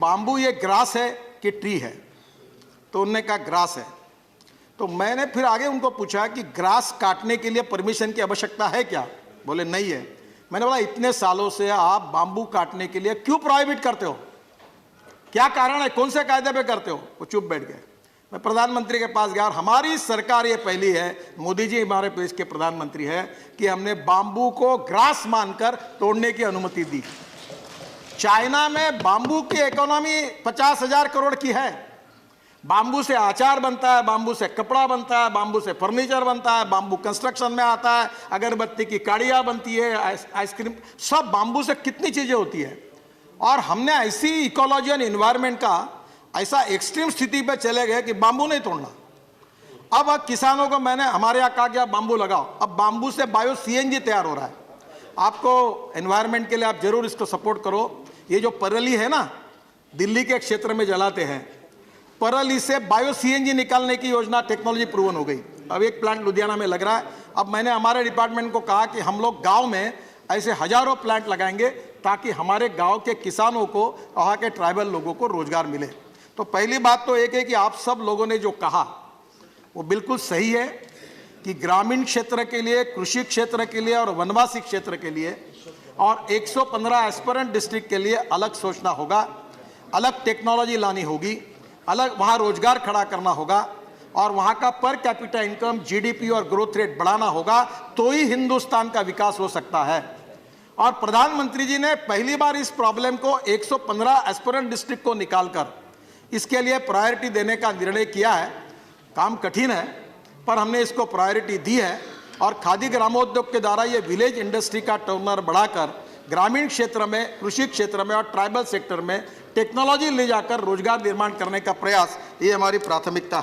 Bamboo ये grass है कि ट्री है? तो उन्होंने कहा ग्रास है। तो मैंने फिर आगे उनको पूछा कि ग्रास काटने के लिए परमिशन की आवश्यकता है क्या? बोले नहीं है। मैंने बोला इतने सालों से आप बाम्बू काटने के लिए क्यों प्रोहिबिट करते हो? क्या कारण है? कौन से कायदे पे करते हो? वो चुप बैठ गए। मैं प्रधानमंत्री के पास गया और हमारी सरकार ये पहली है, मोदी जी हमारे देश के प्रधानमंत्री है, कि हमने बाम्बू को ग्रास मानकर तोड़ने की अनुमति दी। चाइना में बाम्बू की इकोनॉमी 50,000 करोड़ की है। बाम्बू से अचार बनता है, बाम्बू से कपड़ा बनता है, बाम्बू से फर्नीचर बनता है, बाम्बू कंस्ट्रक्शन में आता है, अगरबत्ती की काड़ियाँ बनती है, आइसक्रीम, सब बाम्बू से कितनी चीज़ें होती है। और हमने ऐसी इकोलॉजी और इन्वायरमेंट का ऐसा एक्सट्रीम स्थिति पे चले गए कि बाम्बू नहीं तोड़ना। अब किसानों को मैंने हमारे यहाँ कहा कि आप बाम्बू लगाओ। अब बाम्बू से बायो सीएनजी तैयार हो रहा है। आपको एनवायरनमेंट के लिए आप जरूर इसको सपोर्ट करो। ये जो परली है ना, दिल्ली के क्षेत्र में जलाते हैं, परली से बायो सीएनजी निकालने की योजना टेक्नोलॉजी प्रूवन हो गई। अब एक प्लांट लुधियाना में लग रहा है। अब मैंने हमारे डिपार्टमेंट को कहा कि हम लोग गांव में ऐसे हजारों प्लांट लगाएंगे ताकि हमारे गांव के किसानों को, वहाँ के ट्राइबल लोगों को रोजगार मिले। तो पहली बात तो एक है कि आप सब लोगों ने जो कहा वो बिल्कुल सही है कि ग्रामीण क्षेत्र के लिए, कृषि क्षेत्र के लिए और वनवासी क्षेत्र के लिए और 115 एस्पिरेंट डिस्ट्रिक्ट के लिए अलग सोचना होगा, अलग टेक्नोलॉजी लानी होगी, अलग वहाँ रोजगार खड़ा करना होगा और वहाँ का पर कैपिटा इनकम, जीडीपी और ग्रोथ रेट बढ़ाना होगा, तो ही हिंदुस्तान का विकास हो सकता है। और प्रधानमंत्री जी ने पहली बार इस प्रॉब्लम को 115 एस्पिरेंट डिस्ट्रिक्ट को निकालकर इसके लिए प्रायोरिटी देने का निर्णय किया है। काम कठिन है पर हमने इसको प्रायोरिटी दी है और खादी ग्रामोद्योग के द्वारा ये विलेज इंडस्ट्री का टर्नओवर बढ़ाकर ग्रामीण क्षेत्र में, कृषि क्षेत्र में और ट्राइबल सेक्टर में टेक्नोलॉजी ले जाकर रोजगार निर्माण करने का प्रयास, ये हमारी प्राथमिकता है।